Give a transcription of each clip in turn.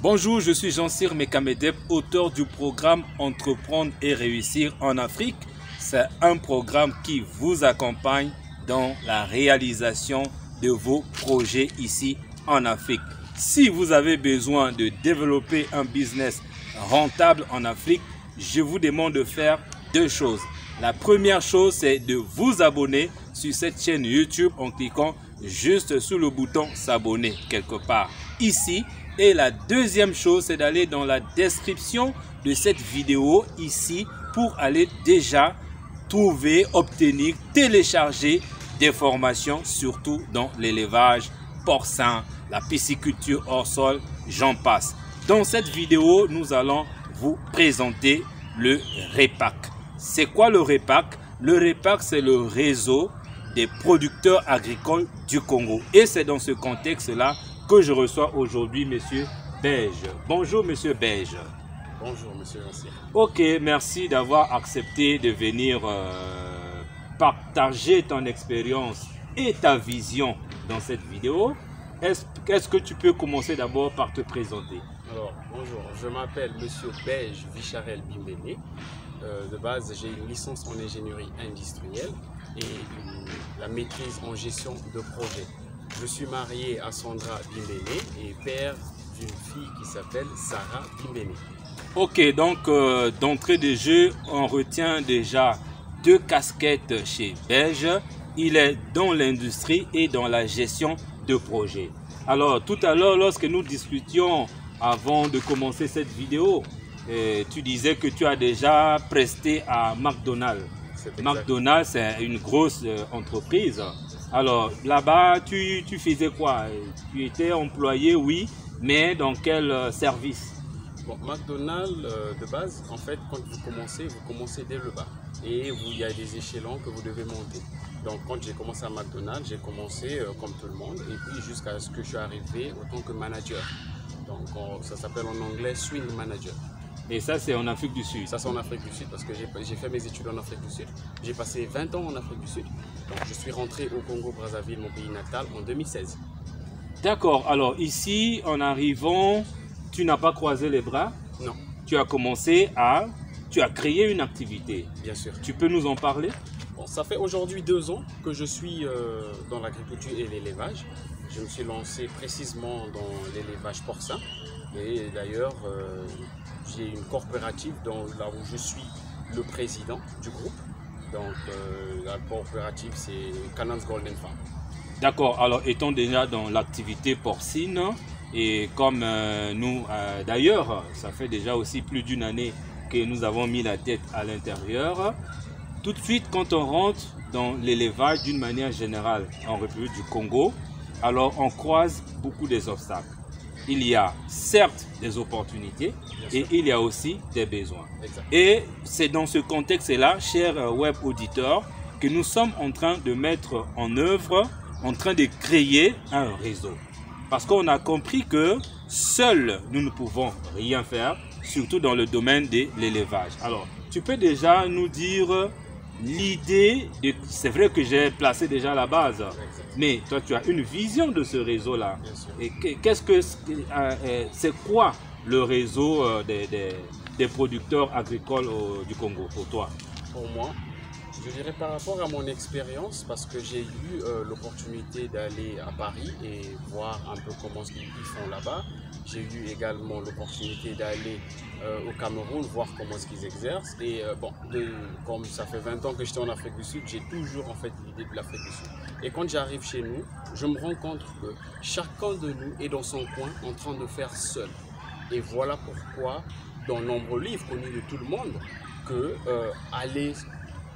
Bonjour, je suis Jean-Cyr Mekamedeb, auteur du programme Entreprendre et réussir en Afrique. C'est un programme qui vous accompagne dans la réalisation de vos projets ici en Afrique. Si vous avez besoin de développer un business rentable en Afrique, je vous demande de faire deux choses. La première chose, c'est de vous abonner sur cette chaîne YouTube en cliquant juste sur le bouton s'abonner quelque part ici. Et la deuxième chose, c'est d'aller dans la description de cette vidéo ici pour aller déjà trouver, obtenir, télécharger des formations, surtout dans l'élevage porcin, la pisciculture hors sol, j'en passe. Dans cette vidéo, nous allons vous présenter le REPAC. C'est quoi le REPAC? Le REPAC, c'est le réseau des producteurs agricoles du Congo. Et c'est dans ce contexte-là que je reçois aujourd'hui Monsieur Beige. Bonjour Monsieur Beige. Bonjour Monsieur Jean-Cyr. Ok, merci d'avoir accepté de venir partager ton expérience et ta vision dans cette vidéo. Est-ce que tu peux commencer d'abord par te présenter? Alors, bonjour, je m'appelle Monsieur Beige Vicharel Bimbene. De base, j'ai une licence en ingénierie industrielle et la maîtrise en gestion de projet. Je suis marié à Sandra Bimbene et père d'une fille qui s'appelle Sarah Bimbene. Ok, donc d'entrée de jeu, on retient déjà deux casquettes chez Beige. Il est dans l'industrie et dans la gestion de projet. Alors tout à l'heure, lorsque nous discutions avant de commencer cette vidéo, tu disais que tu as déjà presté à McDonald's. McDonald's, c'est une grosse entreprise. Alors là-bas, tu faisais quoi? Tu étais employé, oui, mais dans quel service? Bon, McDonald's, de base, en fait, quand vous commencez dès le bas. Et il y a des échelons que vous devez monter. Donc quand j'ai commencé à McDonald's, j'ai commencé comme tout le monde. Et puis jusqu'à ce que je suis arrivé en tant que manager. Donc ça s'appelle en anglais Swing Manager. Et ça, c'est en Afrique du Sud? Ça, c'est en Afrique du Sud parce que j'ai fait mes études en Afrique du Sud. J'ai passé 20 ans en Afrique du Sud. Donc, je suis rentré au Congo-Brazzaville, mon pays natal, en 2016. D'accord. Alors, ici, en arrivant, tu n'as pas croisé les bras? Non. Tu as créé une activité. Bien sûr. Tu peux nous en parler? Bon, ça fait aujourd'hui 2 ans que je suis dans l'agriculture et l'élevage. Je me suis lancé précisément dans l'élevage porcin. Et d'ailleurs, j'ai une coopérative là où je suis le président du groupe. Donc la coopérative, c'est Canans Golden Farm. D'accord, alors étant déjà dans l'activité porcine, et comme nous, d'ailleurs, ça fait déjà aussi plus d'une année que nous avons mis la tête à l'intérieur, tout de suite quand on rentre dans l'élevage d'une manière générale en République du Congo, alors on croise beaucoup des obstacles. Il y a certes des opportunités et il y a aussi des besoins. Exact. Et c'est dans ce contexte-là, chers web auditeurs, que nous sommes en train de mettre en œuvre, en train de créer un réseau. Parce qu'on a compris que seuls nous ne pouvons rien faire, surtout dans le domaine de l'élevage. Alors, tu peux déjà nous dire l'idée, c'est vrai que j'ai placé déjà la base, mais toi tu as une vision de ce réseau-là. Et c'est quoi le réseau des producteurs agricoles du Congo pour toi? Pour moi, je dirais par rapport à mon expérience, parce que j'ai eu l'opportunité d'aller à Paris et voir un peu comment ils font là-bas. J'ai eu également l'opportunité d'aller au Cameroun, voir comment ils exercent. Et comme ça fait 20 ans que j'étais en Afrique du Sud, j'ai toujours en fait l'idée de l'Afrique du Sud. Et quand j'arrive chez nous, je me rends compte que chacun de nous est dans son coin en train de faire seul. Et voilà pourquoi, dans nombreux livres connus de tout le monde, que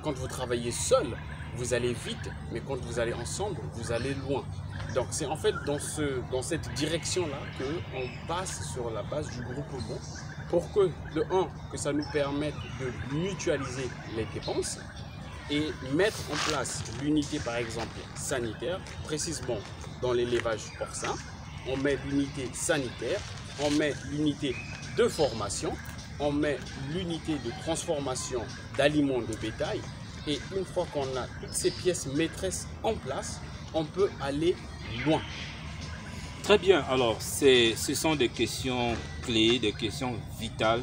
quand vous travaillez seul, vous allez vite, mais quand vous allez ensemble, vous allez loin. Donc c'est en fait dans cette direction-là qu'on passe sur la base du groupement pour que, de un, que ça nous permette de mutualiser les dépenses et mettre en place l'unité, par exemple, sanitaire, précisément dans l'élevage porcin. On met l'unité sanitaire, on met l'unité de formation, on met l'unité de transformation d'aliments de bétail. Et une fois qu'on a toutes ces pièces maîtresses en place, on peut aller loin. Très bien. Alors, ce sont des questions clés, des questions vitales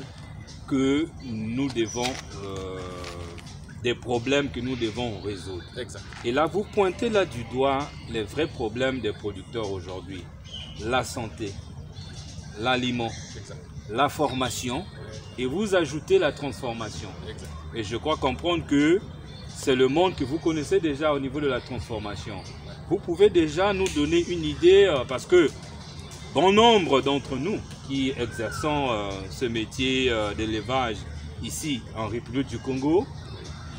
que nous devons, des problèmes que nous devons résoudre. Exact. Et là, vous pointez là du doigt les vrais problèmes des producteurs aujourd'hui. La santé, l'aliment, la formation, et vous ajoutez la transformation. Exact. Et je crois comprendre que c'est le monde que vous connaissez déjà au niveau de la transformation. Vous pouvez déjà nous donner une idée, parce que bon nombre d'entre nous qui exerçons ce métier d'élevage ici en République du Congo,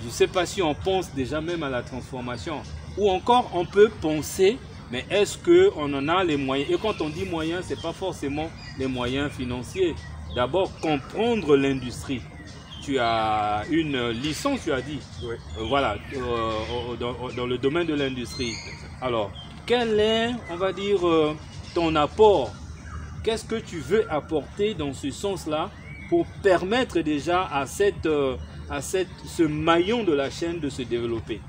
je ne sais pas si on pense déjà même à la transformation. Ou encore on peut penser, mais est-ce qu'on en a les moyens? Et quand on dit moyens, ce n'est pas forcément les moyens financiers. D'abord, comprendre l'industrie. Tu as une licence, tu as dit. Oui. Voilà, dans le domaine de l'industrie. Alors, quel est, on va dire, ton apport? Qu'est-ce que tu veux apporter dans ce sens-là pour permettre déjà à ce maillon de la chaîne de se développer?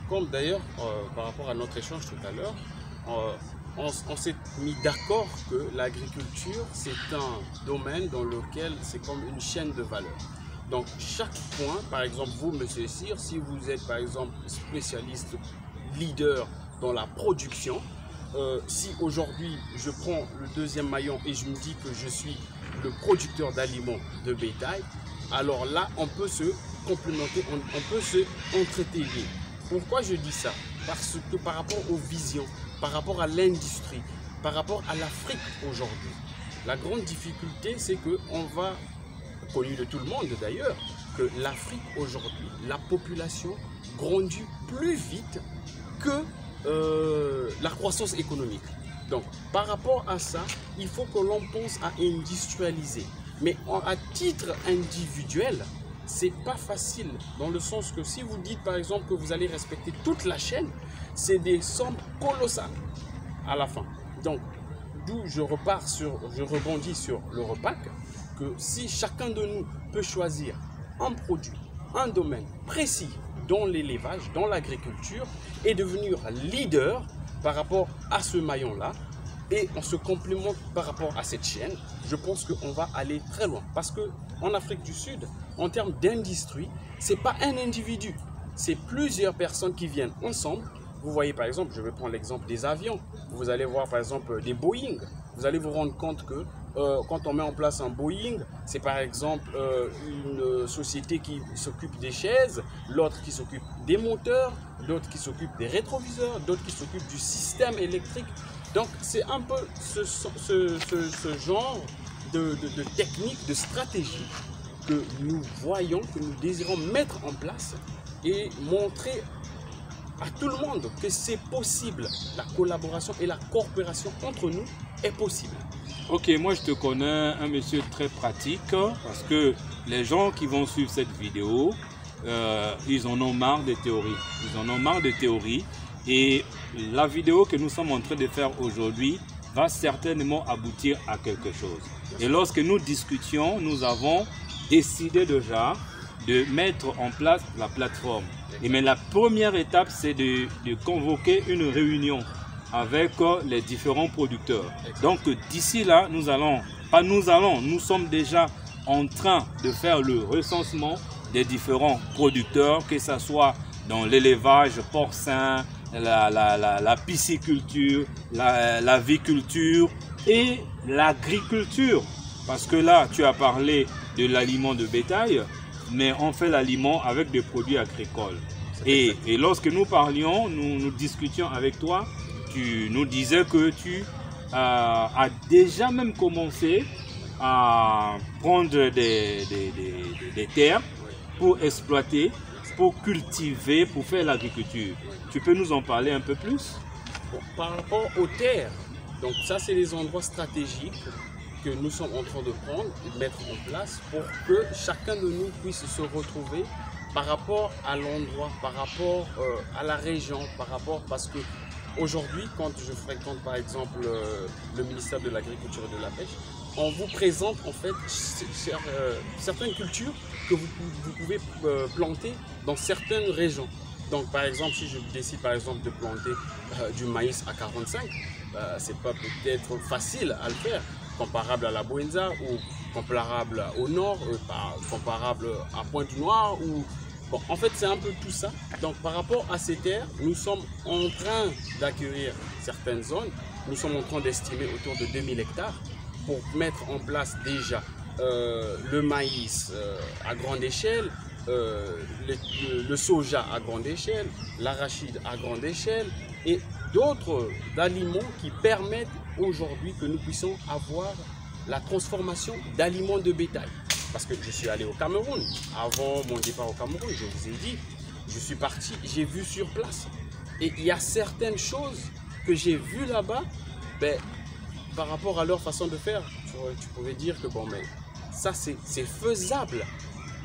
Comme d'ailleurs, par rapport à notre échange tout à l'heure, on s'est mis d'accord que l'agriculture, c'est un domaine dans lequel c'est comme une chaîne de valeur. Donc chaque point, par exemple vous, monsieur Cyr, si vous êtes par exemple spécialiste, leader dans la production, si aujourd'hui je prends le deuxième maillon et je me dis que je suis le producteur d'aliments de bétail, alors là on peut se complémenter, on peut se entretenir. Pourquoi je dis ça? Parce que par rapport aux visions, par rapport à l'industrie, par rapport à l'Afrique aujourd'hui, la grande difficulté c'est qu'on va, connu de tout le monde d'ailleurs, que l'Afrique aujourd'hui, la population grandit plus vite que la croissance économique. Donc par rapport à ça, il faut que l'on pense à industrialiser. Mais à titre individuel, c'est pas facile, dans le sens que si vous dites par exemple que vous allez respecter toute la chaîne, c'est des sommes colossales à la fin. Donc, d'où je rebondis sur le repack, que si chacun de nous peut choisir un produit, un domaine précis dans l'élevage, dans l'agriculture, et devenir leader par rapport à ce maillon-là, et on se complémente par rapport à cette chaîne, je pense qu'on va aller très loin. Parce qu'en Afrique du Sud, en termes d'industrie, ce n'est pas un individu, c'est plusieurs personnes qui viennent ensemble. Vous voyez par exemple, je vais prendre l'exemple des avions. Vous allez voir par exemple des Boeing. Vous allez vous rendre compte que quand on met en place un Boeing, c'est par exemple une société qui s'occupe des chaises, l'autre qui s'occupe des moteurs, d'autres qui s'occupent des rétroviseurs, d'autres qui s'occupent du système électrique. Donc c'est un peu ce genre de technique, de stratégie que nous voyons, que nous désirons mettre en place et montrer à tout le monde que c'est possible. La collaboration et la coopération entre nous est possible. Ok, moi je te connais un monsieur très pratique, parce que les gens qui vont suivre cette vidéo, ils en ont marre des théories. Ils en ont marre des théories. Et la vidéo que nous sommes en train de faire aujourd'hui va certainement aboutir à quelque chose. Et lorsque nous discutions, nous avons décidé déjà de mettre en place la plateforme. Mais la première étape, c'est de convoquer une réunion avec les différents producteurs. Donc d'ici là, nous sommes déjà en train de faire le recensement des différents producteurs, que ce soit dans l'élevage porcin, la pisciculture, l'aviculture et l'agriculture. Parce que là, tu as parlé de l'aliment de bétail, mais on fait l'aliment avec des produits agricoles. Et lorsque nous parlions, nous discutions avec toi, tu nous disais que tu as déjà même commencé à prendre des terres pour exploiter, pour cultiver, pour faire l'agriculture. Tu peux nous en parler un peu plus? Par rapport aux terres, donc ça c'est les endroits stratégiques que nous sommes en train de prendre et de mettre en place pour que chacun de nous puisse se retrouver par rapport à l'endroit, par rapport à la région, parce que aujourd'hui, quand je fréquente par exemple le ministère de l'Agriculture et de la Pêche, on vous présente en fait certaines cultures que vous pouvez planter dans certaines régions. Donc par exemple, si je décide par exemple de planter du maïs à 45, c'est pas peut-être facile à le faire, comparable à la Bouenza ou comparable au nord, comparable à Pointe-Noire ou... Bon, en fait, c'est un peu tout ça. Donc, par rapport à ces terres, nous sommes en train d'acquérir certaines zones. Nous sommes en train d'estimer autour de 2000 hectares pour mettre en place déjà le maïs à grande échelle, le soja à grande échelle, l'arachide à grande échelle et d'autres aliments qui permettent aujourd'hui que nous puissions avoir la transformation d'aliments de bétail. Parce que je suis allé au Cameroun. Avant mon départ au Cameroun, je vous ai dit, je suis parti, j'ai vu sur place. Et il y a certaines choses que j'ai vues là-bas, ben, par rapport à leur façon de faire, tu pouvais dire que bon, mais ça c'est faisable.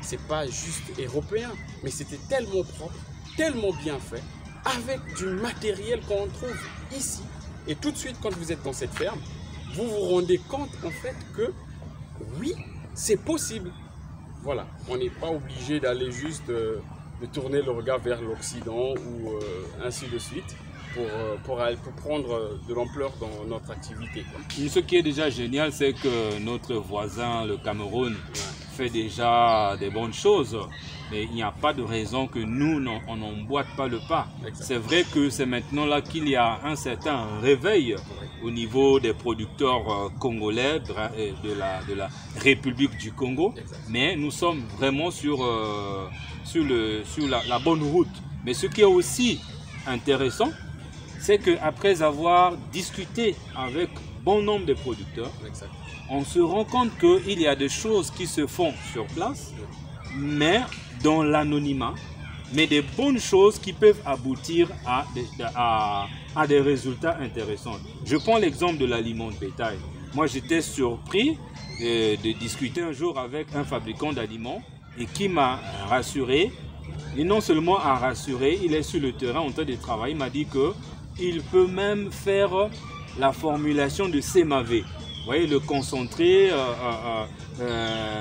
C'est pas juste européen, mais c'était tellement propre, tellement bien fait, avec du matériel qu'on trouve ici. Et tout de suite, quand vous êtes dans cette ferme, vous vous rendez compte en fait que oui, c'est possible. Voilà, on n'est pas obligé d'aller juste de tourner le regard vers l'Occident ou ainsi de suite pour prendre de l'ampleur dans notre activité, quoi. Ce qui est déjà génial, c'est que notre voisin, le Cameroun, fait déjà des bonnes choses. Mais il n'y a pas de raison que nous, on n'emboîte pas le pas. C'est vrai que c'est maintenant là qu'il y a un certain réveil au niveau des producteurs congolais de la République du Congo. Mais nous sommes vraiment sur la bonne route. Mais ce qui est aussi intéressant, c'est qu'après avoir discuté avec bon nombre de producteurs, on se rend compte qu'il y a des choses qui se font sur place, mais dans l'anonymat, mais des bonnes choses qui peuvent aboutir à des résultats intéressants. Je prends l'exemple de l'aliment de bétail. Moi, j'étais surpris de discuter un jour avec un fabricant d'aliments et qui m'a rassuré. Et non seulement a rassuré, il est sur le terrain en train de travailler. Il m'a dit qu'il peut même faire la formulation de CMAV. Vous voyez, le concentré,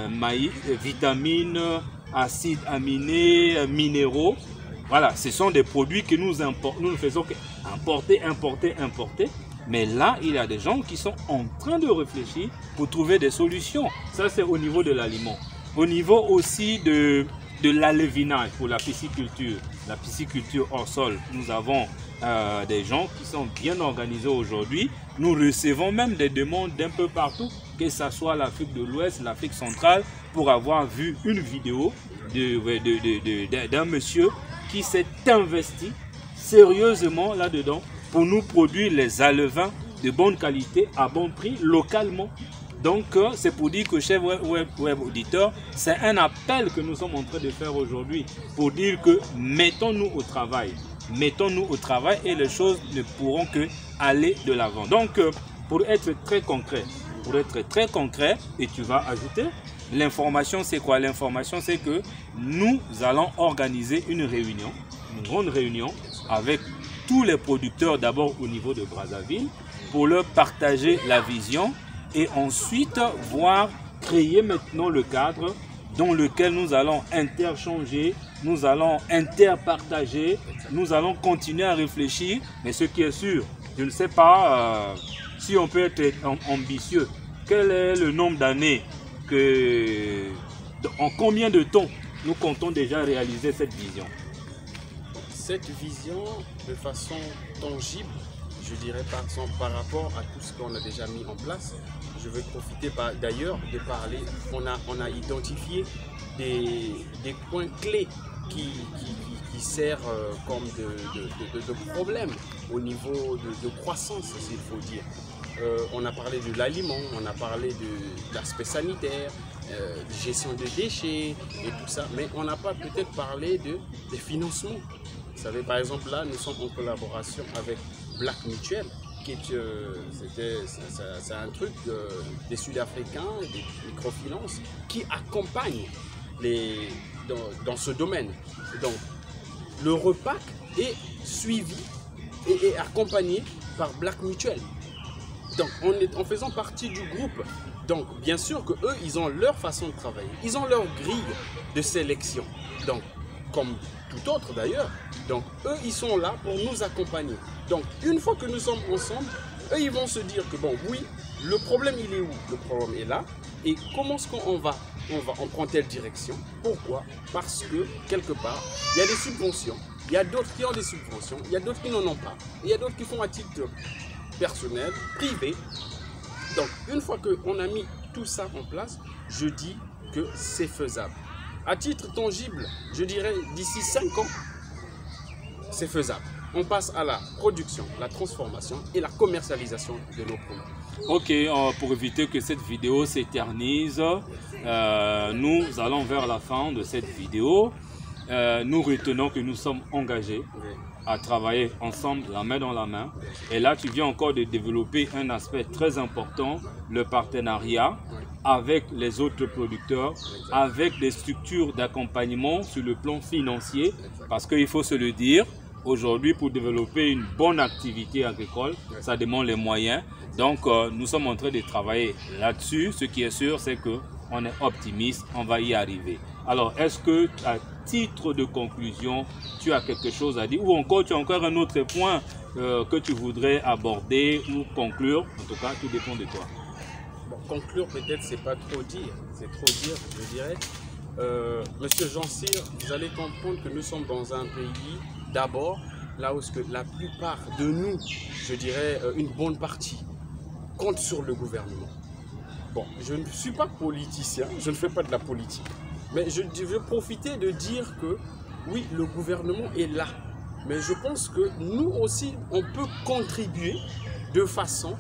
maïs, vitamines, acides aminés, minéraux. Voilà, ce sont des produits que nous ne faisons qu'importer, importer. Mais là, il y a des gens qui sont en train de réfléchir pour trouver des solutions. Ça, c'est au niveau de l'aliment. Au niveau aussi de l'alevinage pour la pisciculture hors sol, nous avons des gens qui sont bien organisés aujourd'hui. Nous recevons même des demandes d'un peu partout, que ce soit l'Afrique de l'Ouest, l'Afrique centrale, pour avoir vu une vidéo d'un monsieur qui s'est investi sérieusement là-dedans pour nous produire les alevins de bonne qualité à bon prix localement. Donc, c'est pour dire que, chers web auditeurs, c'est un appel que nous sommes en train de faire aujourd'hui pour dire que mettons-nous au travail. Mettons-nous au travail et les choses ne pourront que aller de l'avant. Donc, pour être très concret, et tu vas ajouter, l'information c'est quoi? L'information c'est que nous allons organiser une réunion, une grande réunion avec tous les producteurs d'abord au niveau de Brazzaville pour leur partager la vision et ensuite voir créer maintenant le cadre dans lequel nous allons interchanger, nous allons interpartager, nous allons continuer à réfléchir. Mais ce qui est sûr, je ne sais pas si on peut être ambitieux. Quel est le nombre d'années en combien de temps nous comptons déjà réaliser cette vision? Cette vision de façon tangible, je dirais par rapport à tout ce qu'on a déjà mis en place, je veux profiter d'ailleurs de parler, on a identifié des points clés qui servent comme de problèmes au niveau de croissance, s'il faut dire. On a parlé de l'aliment, on a parlé de l'aspect sanitaire, de gestion de déchets et tout ça, mais on n'a pas peut-être parlé des financements. Vous savez, par exemple, là, nous sommes en collaboration avec Black Mutuel, qui est c'est un truc des Sud-Africains, des microfinances, qui accompagnent dans ce domaine. Donc, le REPAC est suivi et accompagné par Black Mutuel. Donc, en faisant partie du groupe Donc, bien sûr que eux, ils ont leur façon de travailler. Ils ont leur grille de sélection. Donc, comme tout autre d'ailleurs. Donc, eux, ils sont là pour nous accompagner. Donc, une fois que nous sommes ensemble, eux, ils vont se dire que, bon, oui, le problème, il est où? Le problème est là. Et comment est-ce qu'on va? On prend telle direction. Pourquoi? Parce que, quelque part, il y a des subventions. Il y a d'autres qui ont des subventions. Il y a d'autres qui n'en ont pas. Il y a d'autres qui font à titre personnel, privé. Donc, une fois qu'on a mis tout ça en place, je dis que c'est faisable. À titre tangible, je dirais d'ici 5 ans, c'est faisable. On passe à la production, la transformation et la commercialisation de nos produits. Ok, pour éviter que cette vidéo s'éternise, nous allons vers la fin de cette vidéo. Nous retenons que nous sommes engagés à travailler ensemble, la main dans la main. Et là, tu viens encore de développer un aspect très important, le partenariat avec les autres producteurs, avec des structures d'accompagnement sur le plan financier, parce qu'il faut se le dire, aujourd'hui, pour développer une bonne activité agricole, ça demande les moyens. Donc, nous sommes en train de travailler là-dessus. Ce qui est sûr, c'est qu'on est optimiste, on va y arriver. Alors, est-ce que, à titre de conclusion, tu as quelque chose à dire? Ou encore, tu as encore un autre point que tu voudrais aborder ou conclure? En tout cas, tout dépend de toi. Bon, conclure, peut-être, c'est pas trop dire. C'est trop dire, je dirais. Monsieur Jean Cyr, vous allez comprendre que nous sommes dans un pays, d'abord, là où la plupart de nous, je dirais une bonne partie, compte sur le gouvernement. Bon, je ne suis pas politicien, je ne fais pas de la politique. Mais je veux profiter de dire que oui, le gouvernement est là. Mais je pense que nous aussi, on peut contribuer de façon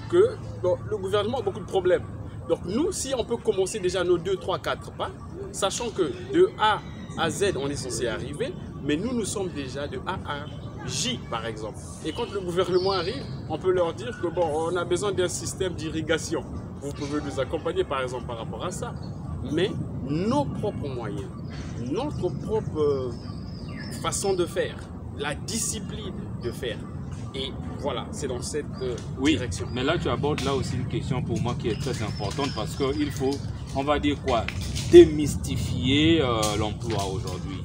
que bon, le gouvernement a beaucoup de problèmes. Donc nous, si on peut commencer déjà nos 2, 3, 4 pas, sachant que de A à Z, on est censé arriver, mais nous sommes déjà de A à J, par exemple. Et quand le gouvernement arrive, on peut leur dire que bon, on a besoin d'un système d'irrigation. Vous pouvez nous accompagner, par exemple, par rapport à ça. Mais nos propres moyens, notre propre façon de faire, la discipline de faire. Et voilà, c'est dans cette direction. Mais là, tu abordes là aussi une question pour moi qui est très importante parce qu'il faut, on va dire quoi, démystifier l'emploi aujourd'hui.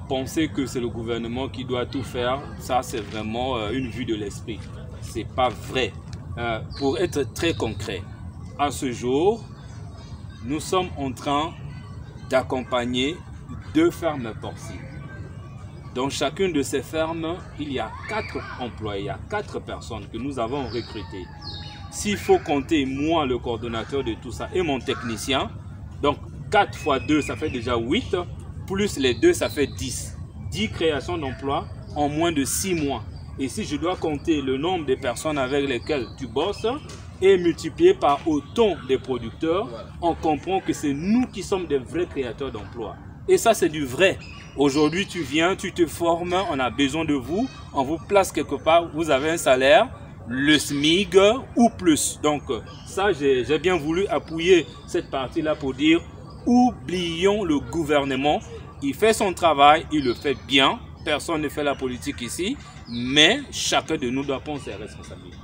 Penser que c'est le gouvernement qui doit tout faire, ça c'est vraiment une vue de l'esprit. C'est pas vrai. Pour être très concret, à ce jour, nous sommes en train d'accompagner 2 fermes porcines. Dans chacune de ces fermes, il y a 4 employés, il y a 4 personnes que nous avons recrutées. S'il faut compter moi, le coordonnateur de tout ça, et mon technicien, donc 4 fois 2, ça fait déjà 8, plus les 2, ça fait 10. 10 créations d'emplois en moins de 6 mois. Et si je dois compter le nombre de personnes avec lesquelles tu bosses et multiplier par autant de producteurs, on comprend que c'est nous qui sommes des vrais créateurs d'emplois. Et ça, c'est du vrai. Aujourd'hui, tu viens, tu te formes, on a besoin de vous, on vous place quelque part, vous avez un salaire, le SMIG ou plus. Donc ça, j'ai bien voulu appuyer cette partie-là pour dire, oublions le gouvernement. Il fait son travail, il le fait bien. Personne ne fait la politique ici, mais chacun de nous doit prendre ses responsabilités.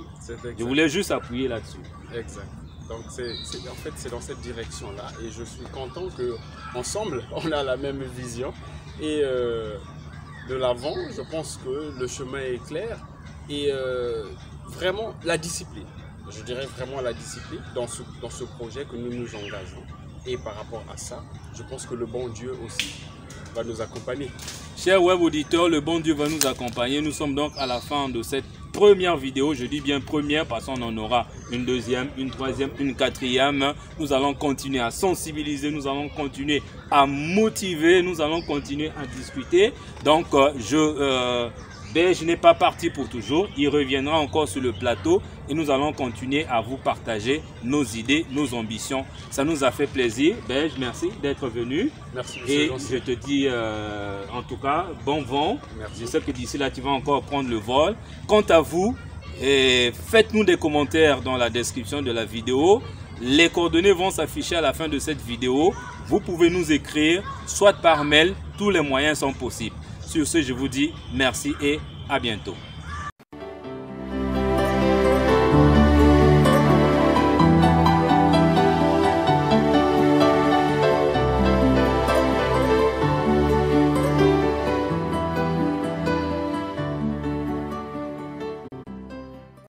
Je voulais juste appuyer là-dessus. Exact. Donc en fait, c'est dans cette direction-là. Et je suis content qu'ensemble, on a la même vision. Et de l'avant, je pense que le chemin est clair. Et vraiment, la discipline. Je dirais vraiment la discipline dans ce projet que nous nous engageons. Et par rapport à ça, je pense que le bon Dieu aussi va nous accompagner. Chers web auditeurs, le bon Dieu va nous accompagner. Nous sommes donc à la fin de cette première vidéo. Je dis bien première parce qu'on en aura une deuxième, une troisième, une quatrième. Nous allons continuer à sensibiliser, nous allons continuer à motiver, nous allons continuer à discuter. Donc, je n'ai pas parti pour toujours. Il reviendra encore sur le plateau et nous allons continuer à vous partager nos idées, nos ambitions. Ça nous a fait plaisir. Belge, merci d'être venu. Merci. Et je te dis en tout cas, bon vent. Merci. Je sais que d'ici là, tu vas encore prendre le vol. Quant à vous, faites-nous des commentaires dans la description de la vidéo. Les coordonnées vont s'afficher à la fin de cette vidéo. Vous pouvez nous écrire, soit par mail, tous les moyens sont possibles. Sur ce, je vous dis merci et à bientôt.